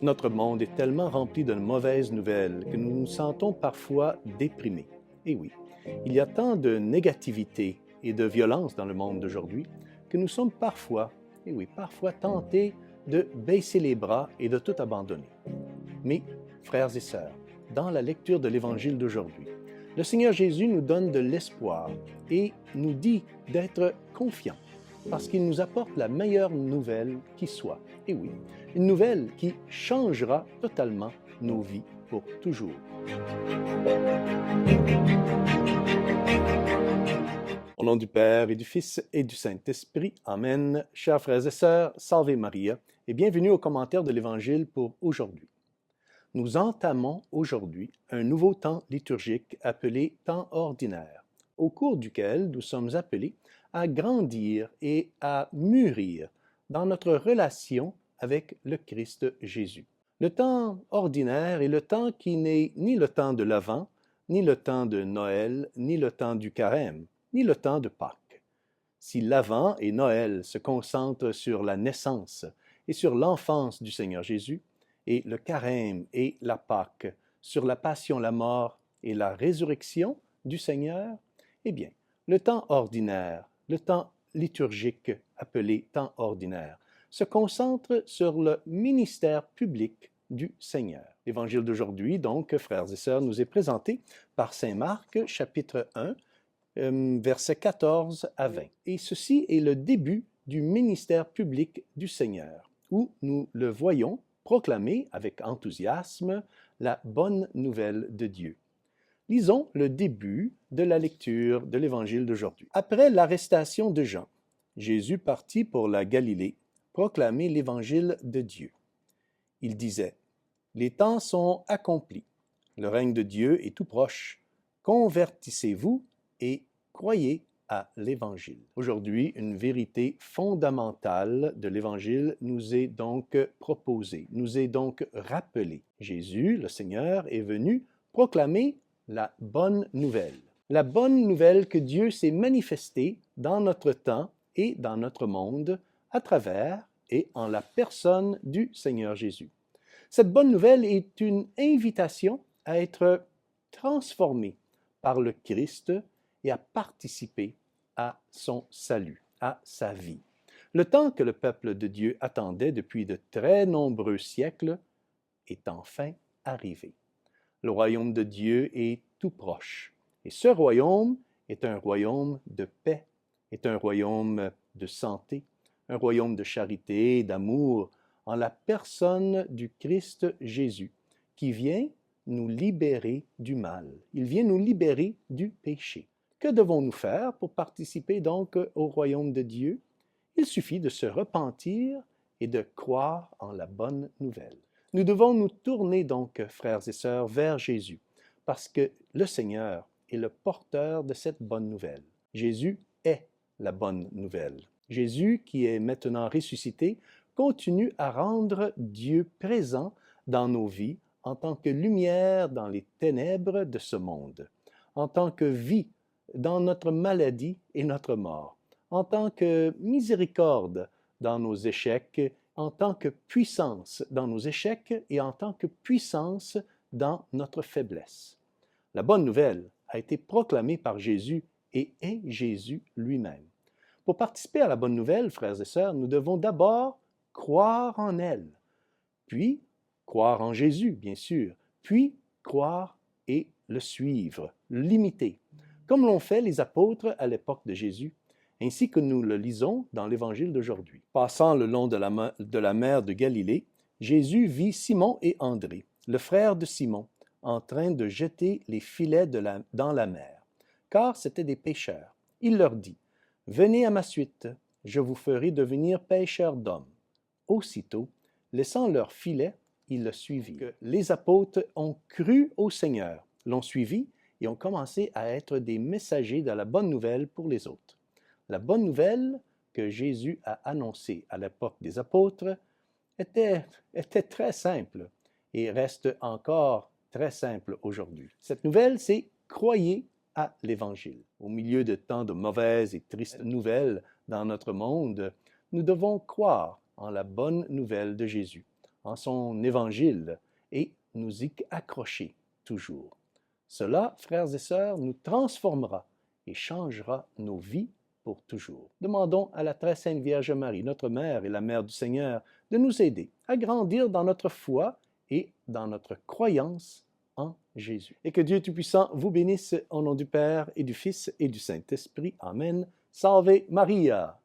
Notre monde est tellement rempli de mauvaises nouvelles que nous nous sentons parfois déprimés. Et oui, il y a tant de négativité et de violence dans le monde d'aujourd'hui que nous sommes parfois, et oui, parfois tentés de baisser les bras et de tout abandonner. Mais, frères et sœurs, dans la lecture de l'Évangile d'aujourd'hui, le Seigneur Jésus nous donne de l'espoir et nous dit d'être confiants parce qu'il nous apporte la meilleure nouvelle qui soit. Et oui, une nouvelle qui changera totalement nos vies pour toujours. Au nom du Père et du Fils et du Saint-Esprit, Amen. Chers frères et sœurs, Salve Maria et bienvenue au commentaire de l'Évangile pour aujourd'hui. Nous entamons aujourd'hui un nouveau temps liturgique appelé temps ordinaire, au cours duquel nous sommes appelés à grandir et à mûrir dans notre relation avec le Christ Jésus. Le temps ordinaire est le temps qui n'est ni le temps de l'Avent, ni le temps de Noël, ni le temps du Carême, ni le temps de Pâques. Si l'Avent et Noël se concentrent sur la naissance et sur l'enfance du Seigneur Jésus, et le Carême et la Pâque sur la passion, la mort et la résurrection du Seigneur, eh bien, le temps ordinaire, le temps liturgique appelé temps ordinaire, se concentre sur le ministère public du Seigneur. L'Évangile d'aujourd'hui, donc, frères et sœurs, nous est présenté par saint Marc, chapitre 1, versets 14 à 20. Et ceci est le début du ministère public du Seigneur, où nous le voyons proclamer avec enthousiasme la bonne nouvelle de Dieu. Lisons le début de la lecture de l'Évangile d'aujourd'hui. Après l'arrestation de Jean, Jésus partit pour la Galilée, proclamer l'Évangile de Dieu. Il disait, « Les temps sont accomplis, le règne de Dieu est tout proche. Convertissez-vous et croyez à l'Évangile. » Aujourd'hui, une vérité fondamentale de l'Évangile nous est donc proposée, nous est donc rappelée. Jésus, le Seigneur, est venu proclamer la bonne nouvelle. La bonne nouvelle que Dieu s'est manifesté dans notre temps et dans notre monde à travers et en la personne du Seigneur Jésus. Cette bonne nouvelle est une invitation à être transformé par le Christ et à participer à son salut, à sa vie. Le temps que le peuple de Dieu attendait depuis de très nombreux siècles est enfin arrivé. Le royaume de Dieu est tout proche. Et ce royaume est un royaume de paix, est un royaume de santé, un royaume de charité, d'amour, en la personne du Christ Jésus, qui vient nous libérer du mal. Il vient nous libérer du péché. Que devons-nous faire pour participer donc au royaume de Dieu? Il suffit de se repentir et de croire en la bonne nouvelle. Nous devons nous tourner donc, frères et sœurs, vers Jésus, parce que le Seigneur est le porteur de cette bonne nouvelle. Jésus est la bonne nouvelle. Jésus, qui est maintenant ressuscité, continue à rendre Dieu présent dans nos vies en tant que lumière dans les ténèbres de ce monde, en tant que vie dans notre maladie et notre mort, en tant que miséricorde dans nos échecs, en tant que puissance dans nos échecs et en tant que puissance dans notre faiblesse. La bonne nouvelle a été proclamée par Jésus et est Jésus lui-même. Pour participer à la bonne nouvelle, frères et sœurs, nous devons d'abord croire en elle, puis croire en Jésus, bien sûr, puis croire et le suivre, l'imiter, comme l'ont fait les apôtres à l'époque de Jésus, ainsi que nous le lisons dans l'Évangile d'aujourd'hui. Passant le long de la mer de Galilée, Jésus vit Simon et André, le frère de Simon, en train de jeter les filets dans la mer, car c'étaient des pêcheurs. Il leur dit, « Venez à ma suite, je vous ferai devenir pêcheurs d'hommes. » Aussitôt, laissant leurs filets, ils le suivirent. Les apôtres ont cru au Seigneur, l'ont suivi et ont commencé à être des messagers de la bonne nouvelle pour les autres. La bonne nouvelle que Jésus a annoncée à l'époque des apôtres était très simple et reste encore très simple aujourd'hui. Cette nouvelle, c'est « croyez à l'Évangile ». Au milieu de tant de mauvaises et tristes nouvelles dans notre monde, nous devons croire en la bonne nouvelle de Jésus, en son évangile et nous y accrocher toujours. Cela, frères et sœurs, nous transformera et changera nos vies pour toujours. Demandons à la très sainte Vierge Marie, notre Mère et la Mère du Seigneur, de nous aider à grandir dans notre foi et dans notre croyance en Jésus. Et que Dieu Tout-Puissant vous bénisse au nom du Père et du Fils et du Saint-Esprit. Amen. Salve Maria!